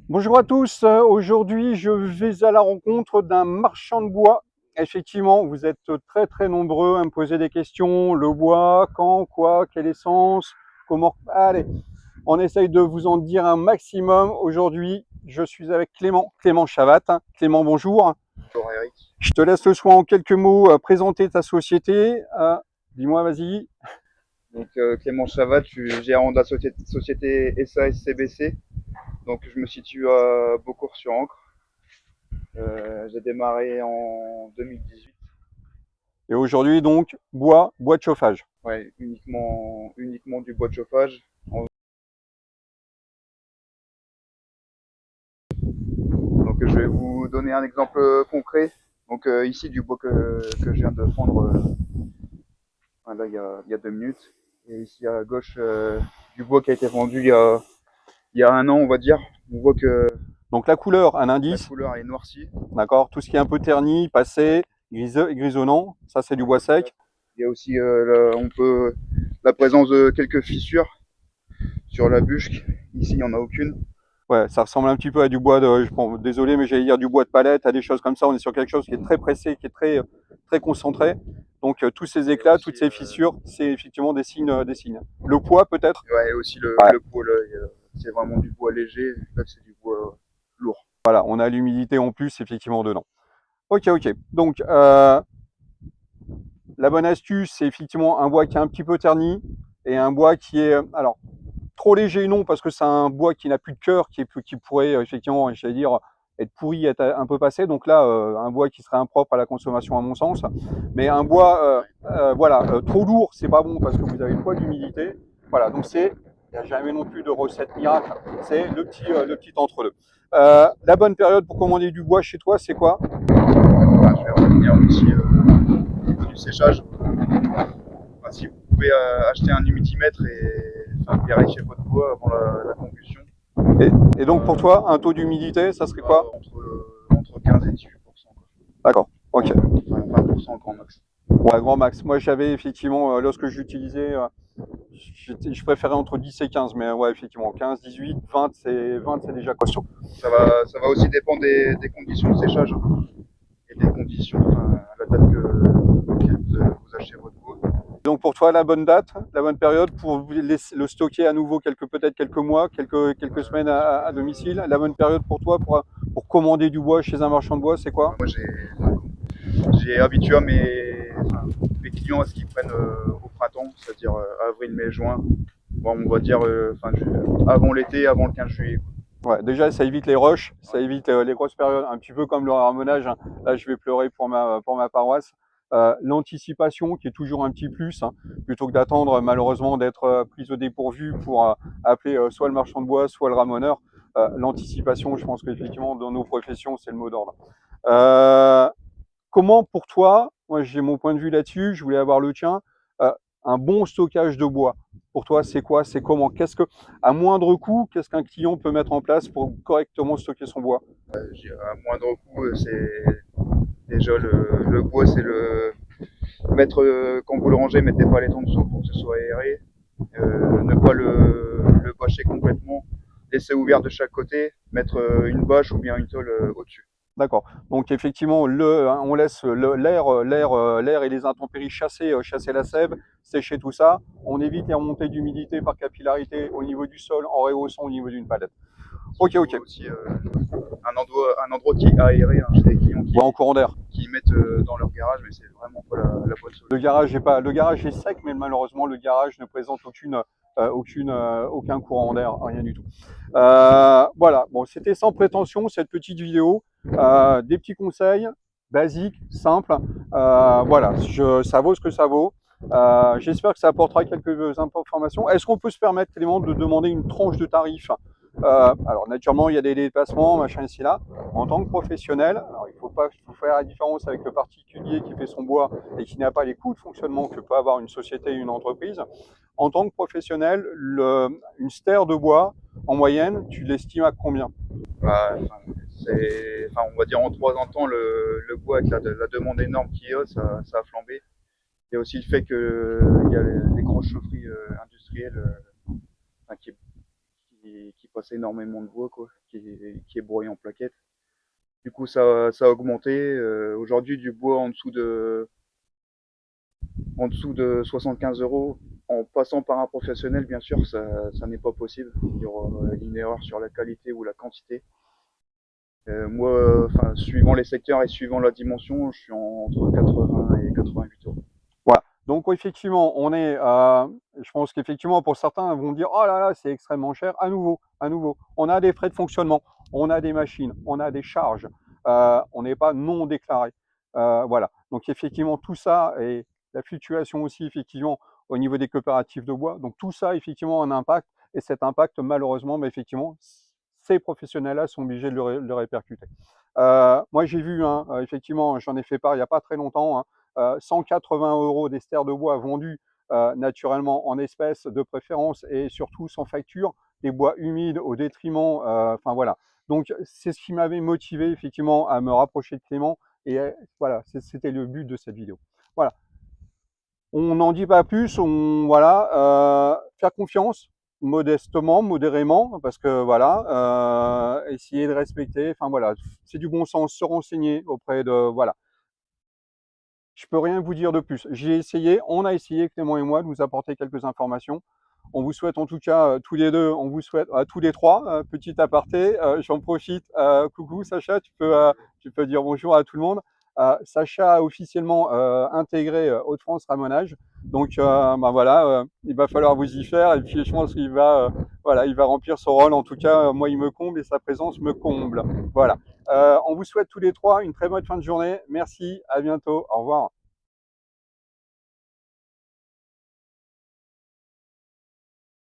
Bonjour à tous, aujourd'hui je vais à la rencontre d'un marchand de bois. Effectivement, vous êtes très nombreux à me poser des questions. Le bois, quand, quoi, quelle essence, comment... Allez, on essaye de vous en dire un maximum. Aujourd'hui, je suis avec Clément Chavat. Clément, bonjour. Bonjour Eric. Je te laisse le soin en quelques mots présenter ta société. Dis-moi, vas-y. Donc Clément Chavat, je suis gérant de la société SAS-CBC. Donc je me situe à Beaucourt-sur-Ancre. J'ai démarré en 2018. Et aujourd'hui, donc, bois de chauffage. Ouais, uniquement du bois de chauffage. Donc je vais vous donner un exemple concret. Donc ici du bois que je viens de prendre là, il y a 2 minutes. Et ici à gauche du bois qui a été vendu il y a 1 an, on va dire. On voit que Donc la couleur, un la indice. couleur est noircie. D'accord. Tout ce qui est un peu terni, passé, grisonnant, ça c'est du bois sec. Il y a aussi la présence de quelques fissures sur la bûche. Ici, il n'y en a aucune. Ouais, ça ressemble un petit peu à du bois de, bon, désolé, mais j'allais dire du bois de palette, à des choses comme ça. On est sur quelque chose qui est très pressé, qui est très concentré. Donc tous ces Il y a éclats, aussi, toutes ces fissures, c'est effectivement des signes, des signes. Le poids peut-être. ouais, aussi Ouais. le poids, là, c'est vraiment du bois léger. Là, c'est du bois lourd. Voilà, on a l'humidité en plus effectivement dedans. Ok. Donc la bonne astuce, c'est effectivement un bois qui est un petit peu terni et un bois qui est, alors trop léger, non, parce que c'est un bois qui n'a plus de cœur, qui pourrait effectivement, j'allais dire, être pourri, être un peu passé. Donc là, un bois qui serait impropre à la consommation à mon sens. Mais un bois, voilà, trop lourd, c'est pas bon parce que vous avez le poids d'humidité. Voilà, donc il n'y a jamais non plus de recette miracle. C'est le petit entre-deux. La bonne période pour commander du bois chez toi, c'est quoi? Enfin, je vais revenir aussi au niveau du séchage. Enfin, si vous pouvez acheter un humidimètre et vérifier votre bois avant la combustion. Et donc pour toi, un taux d'humidité, ça serait quoi? Entre 15 et 18%. D'accord, ok. Enfin, 20% grand max. Ouais, grand max. Moi, j'avais effectivement, lorsque j'utilisais, je préférais entre 10 et 15, mais ouais, effectivement, 15, 18, 20, c'est déjà costaud. Ça va aussi dépendre des conditions de séchage et des conditions, enfin, à la date auquel vous achetez votre bois. Donc pour toi, la bonne date, la bonne période pour le stocker à nouveau peut-être quelques mois, quelques semaines à domicile. La bonne période pour toi pour commander du bois chez un marchand de bois, c'est quoi? Moi, j'ai habitué mes clients à ce qu'ils prennent au printemps, c'est-à-dire avril, mai, juin. Bon, on va dire avant l'été, avant le 15 juillet. Ouais, déjà, ça évite les rushs, ça évite les grosses périodes, un petit peu comme le ramonage. Là, je vais pleurer pour ma paroisse. L'anticipation qui est toujours un petit plus, hein, plutôt que d'attendre malheureusement d'être pris au dépourvu pour appeler soit le marchand de bois, soit le ramoneur. L'anticipation, je pense qu'effectivement, dans nos professions, c'est le mot d'ordre. Euh, Comment pour toi, moi j'ai mon point de vue là-dessus, je voulais avoir le tien, euh, un bon stockage de bois, pour toi c'est quoi, c'est comment, à moindre coût, qu'est-ce qu'un client peut mettre en place pour correctement stocker son bois? À moindre coût, c'est déjà le bois, c'est mettre quand vous le rangez, mettez pas les temps dessous pour que ce soit aéré. Ne pas le bâcher complètement, laisser ouvert de chaque côté, mettre une bâche ou bien une tôle au-dessus. D'accord. Donc effectivement, on laisse l'air et les intempéries chasser la sève, sécher tout ça. On évite les remontées d'humidité par capillarité au niveau du sol en rehaussant au niveau d'une palette. Ok. Surtout aussi un endroit qui est aéré. Hein. J'ai des clients Bois en courant d'air. qui mettent dans leur garage, mais c'est vraiment pas la bonne solution. Le garage est sec, mais malheureusement le garage ne présente aucun courant d'air, rien du tout. Voilà, bon, c'était sans prétention cette petite vidéo, des petits conseils basiques, simples. Voilà, ça vaut ce que ça vaut. J'espère que ça apportera quelques informations. Est-ce qu'on peut se permettre, Clément, de demander une tranche de tarif? Alors naturellement, il y a des dépassements, machin ici là. En tant que professionnel, alors il faut faire la différence avec le particulier qui fait son bois et qui n'a pas les coûts de fonctionnement que peut avoir une société ou une entreprise. En tant que professionnel, une stère de bois, en moyenne, tu l'estimes à combien? Bah, on va dire en 3 ans de temps, le bois avec la demande énorme qu'il y a, ça a flambé. Il y a aussi le fait qu'il y a les grosses chaufferies industrielles enfin, qui passaient dépense énormément de bois, quoi, qui est broyé en plaquettes. Du coup, ça a augmenté. Aujourd'hui, du bois en dessous de 75 euros, en passant par un professionnel, bien sûr, ça n'est pas possible. Il y aura une erreur sur la qualité ou la quantité. Moi, enfin, suivant les secteurs et suivant la dimension, je suis entre 80 et 88 euros. Voilà. Donc effectivement, je pense qu'effectivement pour certains vont dire oh là là c'est extrêmement cher. À nouveau, on a des frais de fonctionnement, on a des machines, on a des charges, on n'est pas non déclaré. Voilà. Donc effectivement tout ça et la fluctuation aussi effectivement au niveau des coopératives de bois. Donc tout ça effectivement a un impact et cet impact malheureusement, mais effectivement ces professionnels-là sont obligés de le répercuter. Moi j'ai vu, hein, effectivement, j'en ai fait part il n'y a pas très longtemps. Hein, 180 euros d'ester de bois vendus naturellement en espèces de préférence et surtout sans facture, des bois humides au détriment, enfin voilà. Donc c'est ce qui m'avait motivé effectivement à me rapprocher de Clément et voilà, c'était le but de cette vidéo. Voilà, on n'en dit pas plus, voilà, faire confiance modestement, modérément, parce que voilà, essayer de respecter, enfin voilà, c'est du bon sens, se renseigner auprès de, voilà. Je peux rien vous dire de plus. J'ai essayé, on a essayé, Clément et moi, de vous apporter quelques informations. On vous souhaite en tout cas, tous les deux, on vous souhaite, tous les trois, petit aparté, j'en profite, coucou Sacha, tu peux dire bonjour à tout le monde. Sacha a officiellement intégré Hauts-de-France Ramonage, donc ben voilà, il va falloir vous y faire, et puis je pense qu'il va, voilà, il va remplir son rôle, en tout cas, moi il me comble et sa présence me comble. Voilà. On vous souhaite tous les trois une très bonne fin de journée. Merci, à bientôt, au revoir.